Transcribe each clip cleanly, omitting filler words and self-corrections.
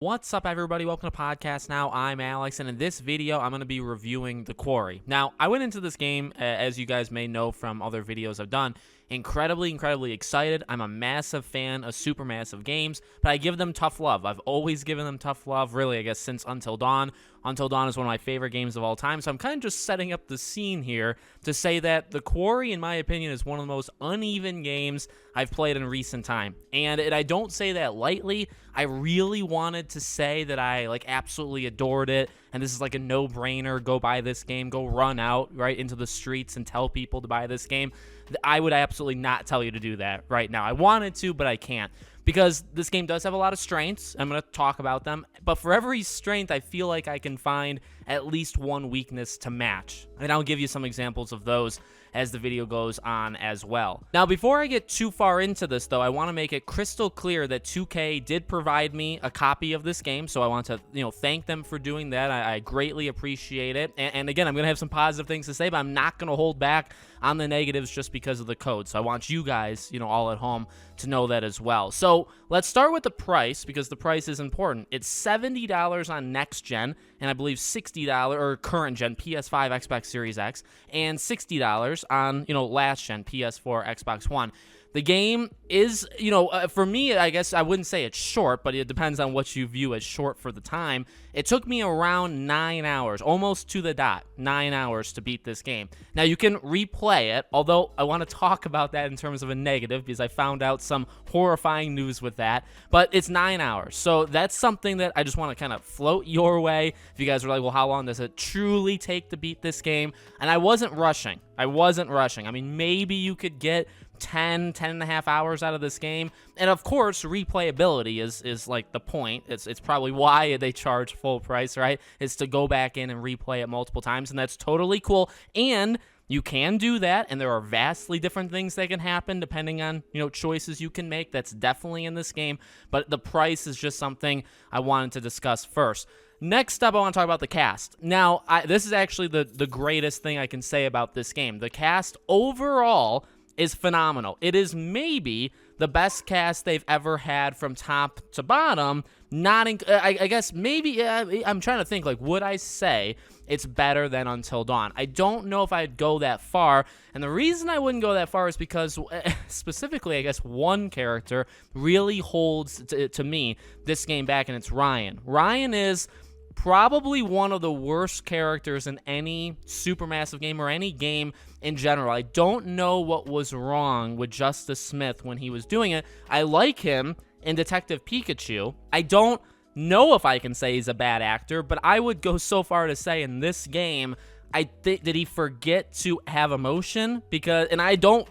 What's up, everybody? Welcome to Podcast Now. I'm Alex, and in this video, I'm going to be reviewing The Quarry. Now, I went into this game, as you guys may know from other videos I've done, incredibly excited. I'm a massive fan of Supermassive games, but I give them tough love. I've always given them tough love, really, I guess, since Until Dawn. Until Dawn is one of my favorite games of all time, so I'm kind of just setting up the scene here to say that The Quarry, in my opinion, is one of the most uneven games I've played in recent time. And I don't say that lightly. I really wanted to say that I absolutely adored it, and this is like a no-brainer. Go buy this game. Go run out right into the streets and tell people to buy this game. I would absolutely not tell you to do that right now. I wanted to, but I can't, because this game does have a lot of strengths. I'm going to talk about them, but for every strength, I feel like I can find at least one weakness to match, and I'll give you some examples of those as the video goes on as well. Now, before I get too far into this, though, I want to make it crystal clear that 2K did provide me a copy of this game, so I want to, thank them for doing that. I greatly appreciate it, and again, I'm going to have some positive things to say, but I'm not going to hold back on the negatives just because of the code, so I want you guys, all at home to know that as well. So let's start with the price, because the price is important. It's $70 on next gen, and I believe $60 or current gen PS5, Xbox Series X, and $60 on last gen PS4, Xbox One. The game is, for me, I guess I wouldn't say it's short, but it depends on what you view as short for the time. It took me around 9 hours, almost to the dot, 9 hours to beat this game. Now, you can replay it, although I want to talk about that in terms of a negative, because I found out some horrifying news with that, but it's 9 hours. So that's something that I just want to kind of float your way. If you guys are like, well, how long does it truly take to beat this game? And I wasn't rushing. I mean, maybe you could get 10 and a half hours out of this game, and of course replayability is like the point. It's probably why they charge full price, right? Is to go back in and replay it multiple times, and that's totally cool. And you can do that, and there are vastly different things that can happen depending on choices you can make. That's definitely in this game, but the price is just something I wanted to discuss first. Next up, I want to talk about the cast. Now, this is actually the greatest thing I can say about this game. The cast overall is phenomenal. It is maybe the best cast they've ever had from top to bottom. I guess maybe, I'm trying to think, would I say it's better than Until Dawn? I don't know if I'd go that far, and the reason I wouldn't go that far is because, specifically, I guess one character really holds, to me, this game back, and it's Ryan. Ryan is probably one of the worst characters in any Supermassive game or any game in general. I don't know what was wrong with Justice Smith when he was doing it. I like him in Detective Pikachu. I don't know if I can say he's a bad actor, but I would go so far to say in this game, did he forget to have emotion? Because, and I don't,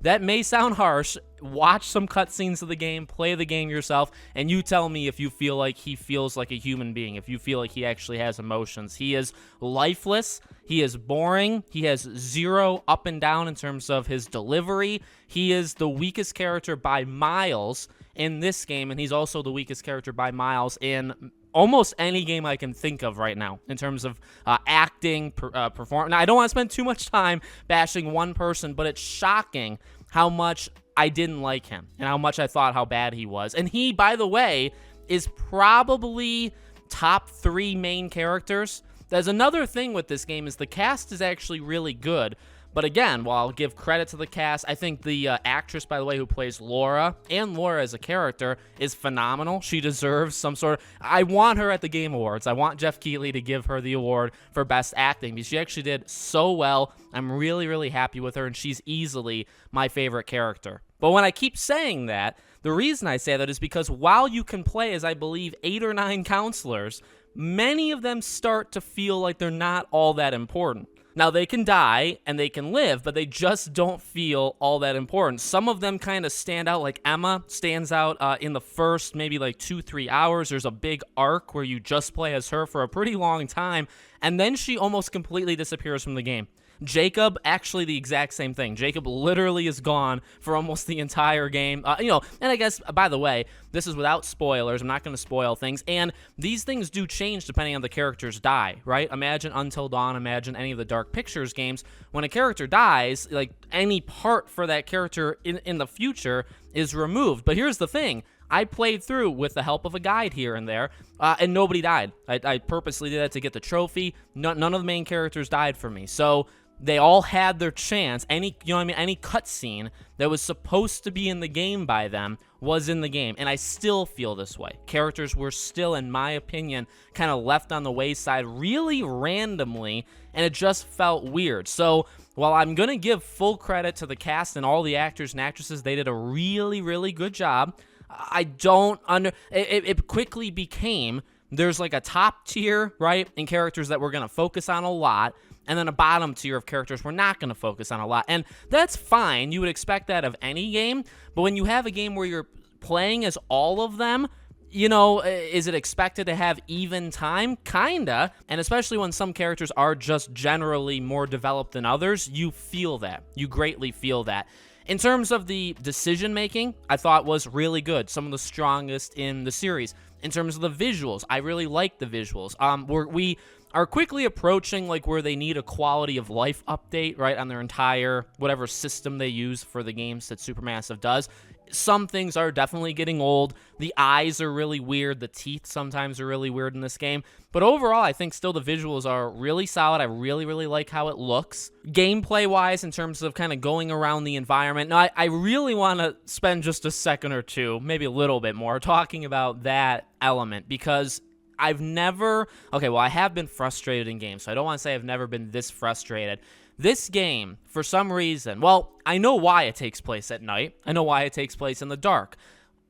that may sound harsh. Watch some cutscenes of the game, play the game yourself, and you tell me if you feel like he feels like a human being, if you feel like he actually has emotions. He is lifeless. He is boring. He has zero up and down in terms of his delivery. He is the weakest character by miles in this game, and he's also the weakest character by miles in almost any game I can think of right now in terms of acting, performance. Now, I don't want to spend too much time bashing one person, but it's shocking how much I didn't like him and how much I thought how bad he was. And he, by the way, is probably top 3 main characters. There's another thing with this game is the cast is actually really good. But again, while I'll give credit to the cast, I think the actress, by the way, who plays Laura, and Laura as a character, is phenomenal. She deserves some sort of... I want her at the Game Awards. I want Jeff Keighley to give her the award for Best Acting, because she actually did so well. I'm really happy with her, and she's easily my favorite character. But when I keep saying that, the reason I say that is because while you can play as, I believe, 8 or 9 counselors, many of them start to feel like they're not all that important. Now, they can die and they can live, but they just don't feel all that important. Some of them kind of stand out, like Emma stands out in the first maybe 2-3 hours. There's a big arc where you just play as her for a pretty long time, and then she almost completely disappears from the game. Jacob, actually the exact same thing. Jacob literally is gone for almost the entire game. And I guess, by the way, this is without spoilers. I'm not going to spoil things. And these things do change depending on the characters die, right? Imagine Until Dawn, imagine any of the Dark Pictures games. When a character dies, like any part for that character in the future is removed. But here's the thing. I played through with the help of a guide here and there, and nobody died. I purposely did that to get the trophy. None of the main characters died for me. So they all had their chance. Any cutscene that was supposed to be in the game by them was in the game, and I still feel this way. Characters were still, in my opinion, kind of left on the wayside really randomly, and it just felt weird. So while I'm going to give full credit to the cast and all the actors and actresses, they did a really, really good job. I don't it quickly became, there's like a top tier, right, in characters that we're going to focus on a lot, and then a bottom tier of characters we're not going to focus on a lot. And that's fine. You would expect that of any game. But when you have a game where you're playing as all of them, is it expected to have even time? Kinda. And especially when some characters are just generally more developed than others, you feel that. You greatly feel that. In terms of the decision-making, I thought was really good. Some of the strongest in the series. In terms of the visuals, I really like the visuals. We are quickly approaching like where they need a quality of life update, right, on their entire whatever system they use for the games that Supermassive does. Some things are definitely getting old. The eyes are really weird. The teeth sometimes are really weird in this game. But overall, I think still the visuals are really solid. I really, really like how it looks. Gameplay-wise, in terms of kind of going around the environment, now, I really want to spend just a second or two, maybe a little bit more, talking about that element, because I have been frustrated in games, so I don't want to say I've never been this frustrated. This game, for some reason, well, I know why it takes place at night. I know why it takes place in the dark.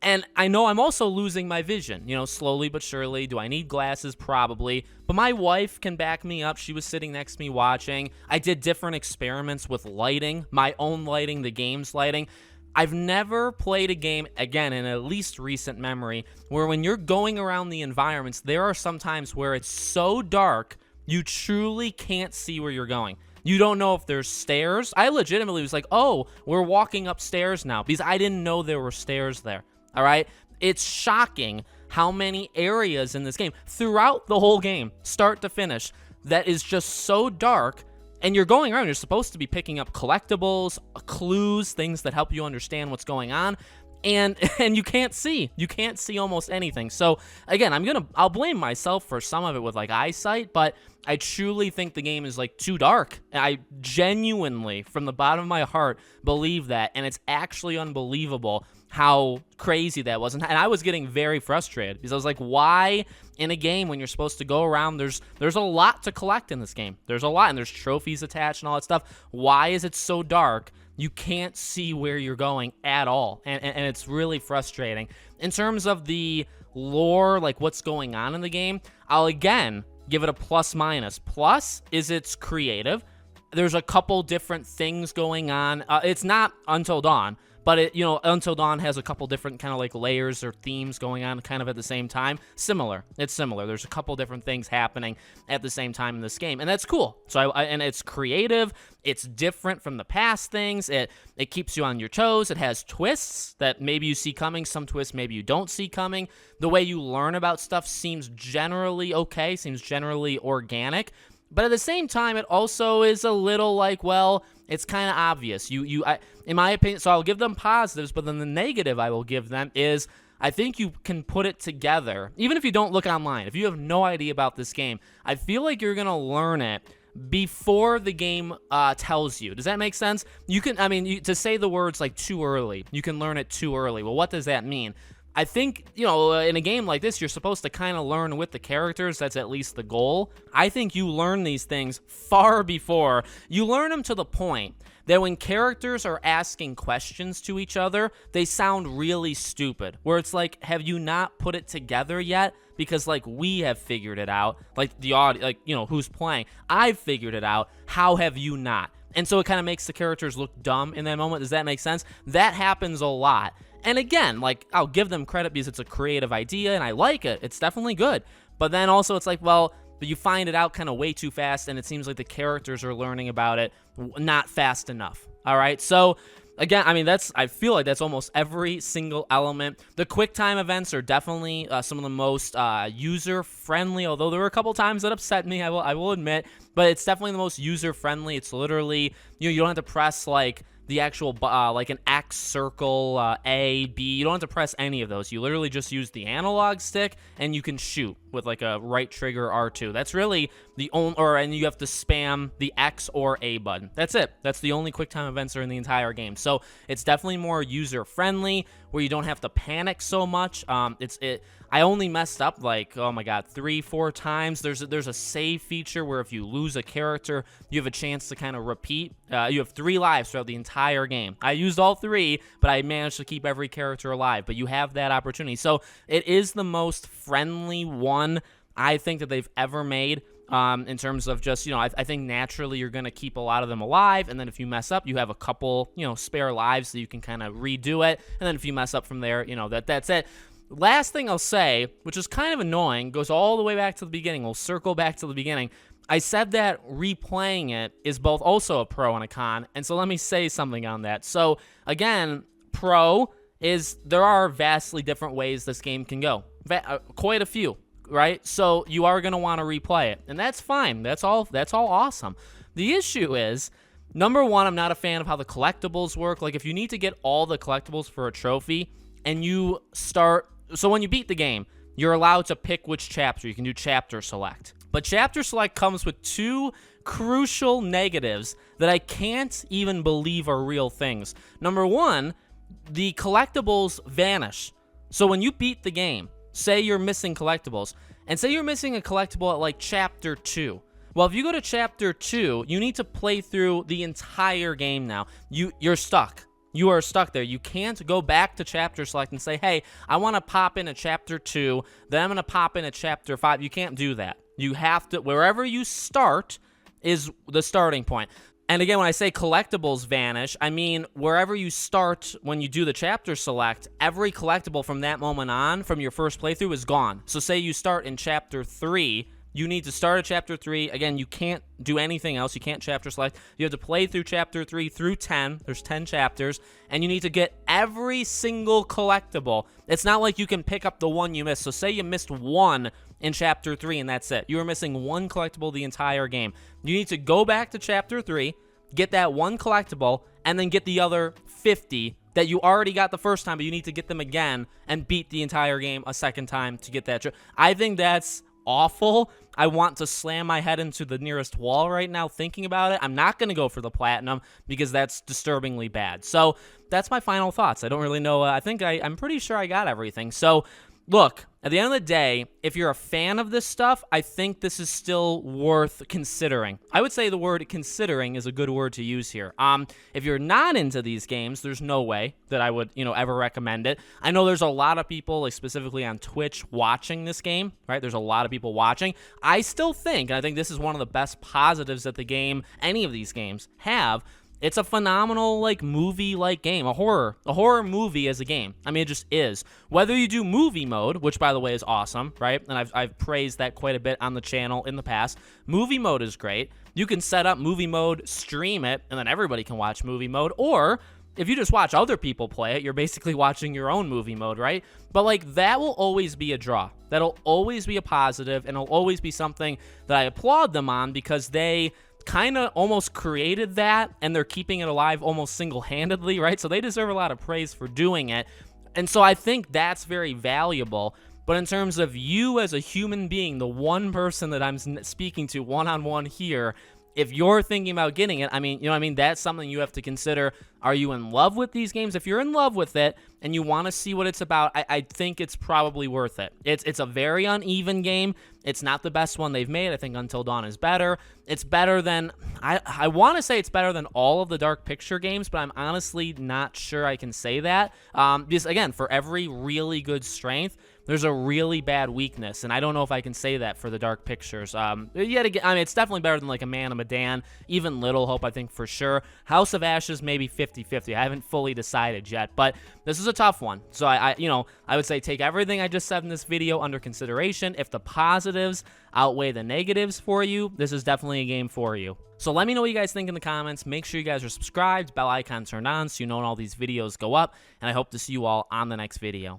And I know I'm also losing my vision, slowly but surely. Do I need glasses? Probably. But my wife can back me up. She was sitting next to me watching. I did different experiments with lighting, my own lighting, the game's lighting. I've never played a game, again, in at least recent memory, where when you're going around the environments, there are some times where it's so dark, you truly can't see where you're going. You don't know if there's stairs. I legitimately was like, oh, we're walking upstairs now, because I didn't know there were stairs there, all right? It's shocking how many areas in this game, throughout the whole game, start to finish, that is just so dark. And you're going around, you're supposed to be picking up collectibles, clues, things that help you understand what's going on, and you can't see. You can't see almost anything. So, again, I'll blame myself for some of it with, like, eyesight, but I truly think the game is, like, too dark. I genuinely, from the bottom of my heart, believe that, and it's actually unbelievable how crazy that was. And I was getting very frustrated, because I was like, why in a game when you're supposed to go around, there's a lot to collect in this game. There's a lot, and there's trophies attached and all that stuff. Why is it so dark? You can't see where you're going at all, and it's really frustrating. In terms of the lore, like what's going on in the game, I'll again give it a plus minus. Plus is it's creative. There's a couple different things going on. It's not Until Dawn, but Until Dawn has a couple different kind of like layers or themes going on kind of at the same time. It's similar. There's a couple different things happening at the same time in this game, and that's cool. So and it's creative. It's different from the past things. It keeps you on your toes. It has twists that maybe you see coming. Some twists maybe you don't see coming. The way you learn about stuff seems generally okay. Seems generally organic. But at the same time, it also is a little like, well, it's kind of obvious. In my opinion, so I'll give them positives, but then the negative I will give them is I think you can put it together. Even if you don't look online, if you have no idea about this game, I feel like you're going to learn it before the game tells you. Does that make sense? To say the words like too early, you can learn it too early. Well, what does that mean? I think, in a game like this, you're supposed to kind of learn with the characters. That's at least the goal. I think you learn these things far before. You learn them to the point that when characters are asking questions to each other, they sound really stupid. Where it's like, have you not put it together yet? Because, like, we have figured it out. Like, the audience, like, who's playing. I've figured it out. How have you not? And so it kind of makes the characters look dumb in that moment. Does that make sense? That happens a lot. And again, like, I'll give them credit because it's a creative idea, and I like it. It's definitely good. But then also it's like, well, but you find it out kind of way too fast, and it seems like the characters are learning about it not fast enough. All right? So, again, I feel like that's almost every single element. The QuickTime events are definitely some of the most user-friendly, although there were a couple times that upset me, I will admit. But it's definitely the most user-friendly. It's literally, you don't have to press, like, the actual, like an X, circle, A, B. You don't have to press any of those. You literally just use the analog stick, and you can shoot with like a right trigger R2. That's really the only, and you have to spam the X or A button. That's it. That's the only quick time events are in the entire game. So it's definitely more user friendly, where you don't have to panic so much. I only messed up like, oh my god, 3-4 times. There's a save feature where if you lose a character, you have a chance to kind of repeat. You have 3 lives throughout the entire game. I used all 3, but I managed to keep every character alive. But you have that opportunity. So it is the most friendly one I think that they've ever made. In terms of just, I think naturally you're going to keep a lot of them alive, and then if you mess up, you have a couple, spare lives so you can kind of redo it, and then if you mess up from there, that's it. Last thing I'll say, which is kind of annoying, goes all the way back to the beginning. We'll circle back to the beginning. I said that replaying it is both also a pro and a con, and so let me say something on that. So, again, pro is there are vastly different ways this game can go. Quite a few, right? So you are going to want to replay it, and that's fine. That's all awesome. The issue is, number one, I'm not a fan of how the collectibles work. Like, if you need to get all the collectibles for a trophy, and you start... So when you beat the game, you're allowed to pick which chapter. You can do chapter select. But chapter select comes with 2 crucial negatives that I can't even believe are real things. Number one, the collectibles vanish. So when you beat the game, say you're missing collectibles, and say you're missing a collectible at like chapter 2. Well, if you go to chapter 2, you need to play through the entire game now. You're stuck. You are stuck there. You can't go back to chapter select and say, hey, I want to pop in a chapter 2, then I'm going to pop in a chapter 5. You can't do that. You have to, wherever you start is the starting point. And again, when I say collectibles vanish, I mean wherever you start when you do the chapter select, every collectible from that moment on, from your first playthrough, is gone. So say you start in chapter 3, you need to start at chapter 3. Again, you can't do anything else. You can't chapter select. You have to play through chapter 3 through 10. There's 10 chapters, and you need to get every single collectible. It's not like you can pick up the one you missed. So say you missed 1 in chapter 3, and that's it. You were missing 1 collectible the entire game. You need to go back to chapter 3, get that 1 collectible, and then get the other 50 that you already got the first time, but you need to get them again and beat the entire game a second time to get that. I think that's awful. I want to slam my head into the nearest wall right now thinking about it. I'm not going to go for the platinum because that's disturbingly bad. So that's my final thoughts. I don't really know. I'm pretty sure I got everything. So look, at the end of the day, if you're a fan of this stuff, I think this is still worth considering. I would say the word considering is a good word to use here. If you're not into these games, there's no way that I would, ever recommend it. I know there's a lot of people, like specifically on Twitch, watching this game, right? There's a lot of people watching. I still think, and I think this is one of the best positives that the game, any of these games, have. It's a phenomenal, movie-like game, a horror movie as a game. I mean, it just is. Whether you do movie mode, which, by the way, is awesome, right? And I've praised that quite a bit on the channel in the past. Movie mode is great. You can set up movie mode, stream it, and then everybody can watch movie mode. Or, if you just watch other people play it, you're basically watching your own movie mode, right? But, that will always be a draw. That'll always be a positive, and it'll always be something that I applaud them on because they kind of almost created that, and they're keeping it alive almost single-handedly, right? So they deserve a lot of praise for doing it. And so I think that's very valuable. But in terms of you as a human being, the one person that I'm speaking to one-on-one here, if you're thinking about getting it, I mean, that's something you have to consider. Are you in love with these games? If you're in love with it and you want to see what it's about, I think it's probably worth it. It's a very uneven game. It's not the best one they've made. I think Until Dawn is better. It's better than, I want to say it's better than all of the Dark Picture games, but I'm honestly not sure I can say that. Because, again, for every really good strength, there's a really bad weakness, and I don't know if I can say that for the Dark Pictures. Yet again, I mean, it's definitely better than, a Man of Medan, even Little Hope, I think, for sure. House of Ashes, maybe 50-50. I haven't fully decided yet, but this is a tough one. So, I would say take everything I just said in this video under consideration. If the positives outweigh the negatives for you, this is definitely a game for you. So let me know what you guys think in the comments. Make sure you guys are subscribed, bell icon turned on so you know when all these videos go up, and I hope to see you all on the next video.